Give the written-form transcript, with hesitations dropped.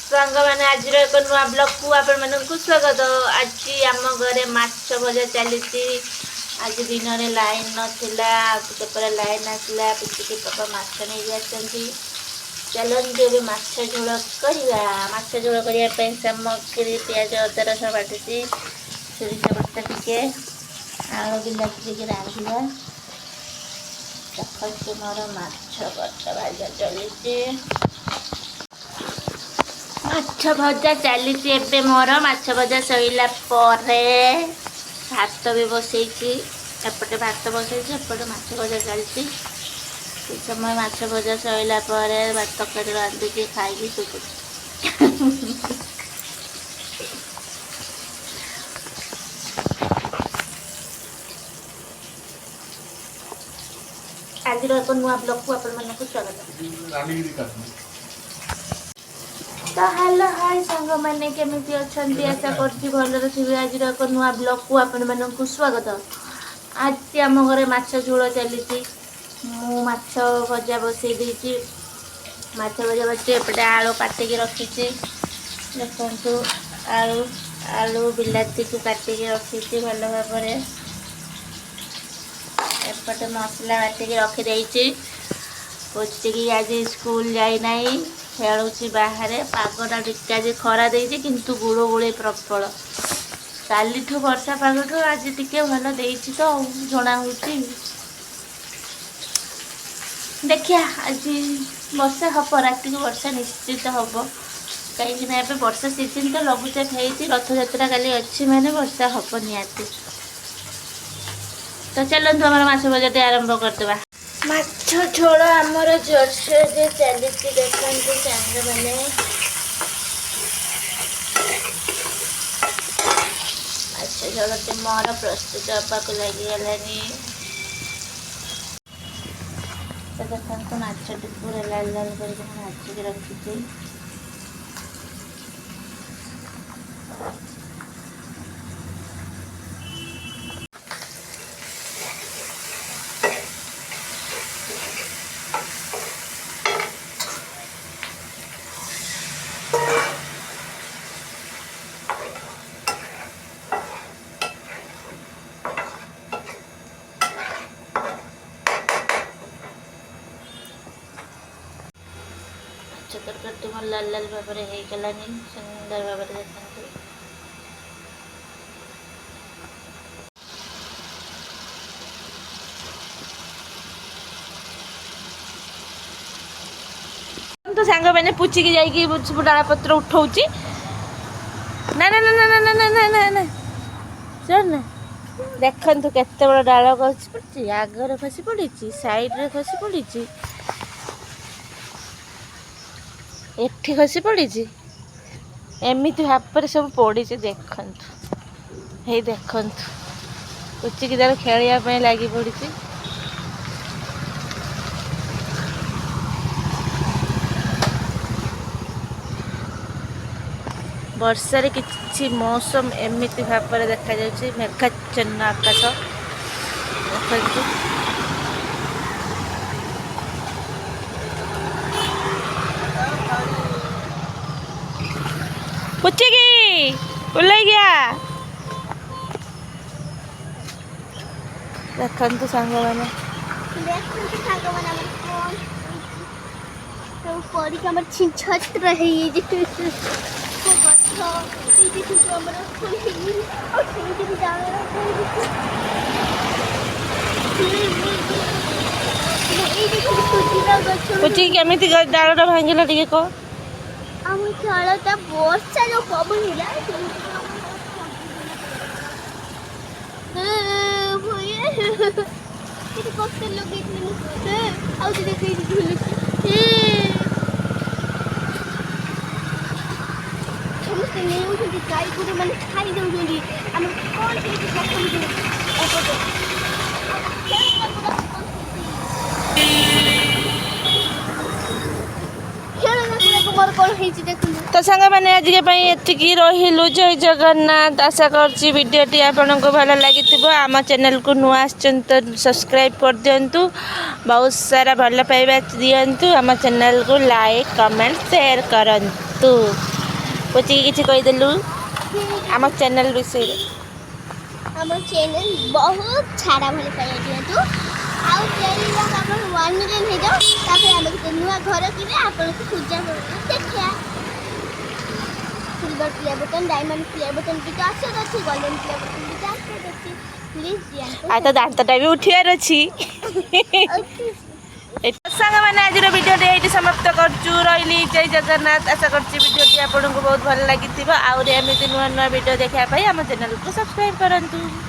सांग मैंने आज एक नुआ ब्लॉग को आपण मानक स्वागत। आज आम घरे माछ भजा चली। आज दिन में लाइन नाला लाइन आसला पिछले पापा माछ नहीं आसती। चलते भी माछ झोल करवा। माछ झोल करने सामग्री पियाज अदा रसुण बाटुची सोरिष बटा टिके आलू बिलाती टिके रांधा। देखते मोर माछ भजा भाजा चली। माछ भजा चली मोर माछ भजा सैला भात भी बसई एपटे भात बसई एपटे माछ भजा चलती। समय माछ भजा सैला भात तक रांधुची खाई सुखु। आज एक नुआ ब्लॉग को आपण मानक स्वागत। तो हेलो हाय सांग मैंने केमिति अछंती आशा करछि भलरे थिबे। आज एक नुआ ब्लॉग को आपण मानक स्वागत। आज आम घरे माछ झोल चली। मु माछ भजा बसई देछि। माछ भजा बसई एपटे आलू काटिकी रखिछि। देखंतु आलू आलू बिलाती को काटिकी रखिछि भल भाबरे। एपटे मसला काटिकी रखि देछि। पुचकी आज स्कूल जाई नाही खेलुची बाहर। पागटा टिके आज खरा देछि किंतु गुड़गुड़ी प्रबल। काली ठू वर्षा पागठू आज टिके भल देछि तो जना होछि। देखिया आज वर्षा हम राति को वर्षा निश्चित हम कहीं वर्षा सीजन तो लघुचाप होती। रथयात्रा काली अच्छी माने वर्षा हम निहाती। तो चलते आम माछ भजा आरंभ करदे। माछ झोल आमर जोरसोर चली। देखते सांग मैंने माछ झोल मोर प्रस्तुत होगा लगिगलानी। तो देखते माछ पूरा लाल लाल कर भाजिक रखी। तरकारी तुम लाल लाल भाव में होगलानी सुंदर भाव में देखते। तो सांग मैंने पूछी कि जाइए डाला पत्र उठाऊँ ना ना ना ना ना ना ना ना चल ना। देखु केते बड़ डाल खसी पड़ी। आगे खसी पड़ी साइड खसी पड़ी एठी खसी पड़ी एमती भाव सब पड़ी। देखु हे देखु उचिकी तार खेलने लगी पड़ी। वर्षा रे किछि मौसम एमती भाव में देखा जाउछि। मेघाच्छन्न आकाश देखु। पुचकी उल्लै गया। देखंतु सांग माने छिछत्र है पुचकी केमिति डालटा भांगिला टिके को। आम चालता वर्षा जो पवन हिला किती कष्ट लगेइतले आउ देखै झुलुची समस्त नहीं उठती। गाई गोरु मैंने खाई दौरान आम कौन तो सांग मैंने आज के रही जय जगन्नाथ। आशा करछि वीडियोटी आपन को भल लगी। आम चैनल को नुआ तो सब्सक्राइब कर दिंतु। बहुत सारा भल पाइबा दिंतु। आम चैनल को लाइक कमेंट शेयर करंतु। पुची किसी कहीदेलु आम चैनल विषय ଆମ ଚ୍ୟାନେଲ ବହୁତ ଛାଡ଼ା ଭଳି ପାଇବା ଦିଅନ୍ତୁ ଆଉ ଚ୍ୟାନେଲ ଆମର 1 ମିଲିୟନ ହେଇଯାଉ ତାପରେ ଆମେ ଗୋଟେ ନୂଆ ଘର କିଣି ଆପଣଙ୍କୁ ପୂଜା ଦେଖିବା silver play button diamond play button भी आसत अच्छी गोल्डन प्ले बटन भी आसत अच्छी प्लीज आ तो दांतटा भी उठियार अछि सांग मैंने आज वीडियो ये समाप्त करचु रही जय जगन्नाथ आशा करची वीडियो आपको बहुत भल लगी आउरी एमती नुआ नुआ वीडियो देखा आम चैनल को सब्सक्राइब करूँ।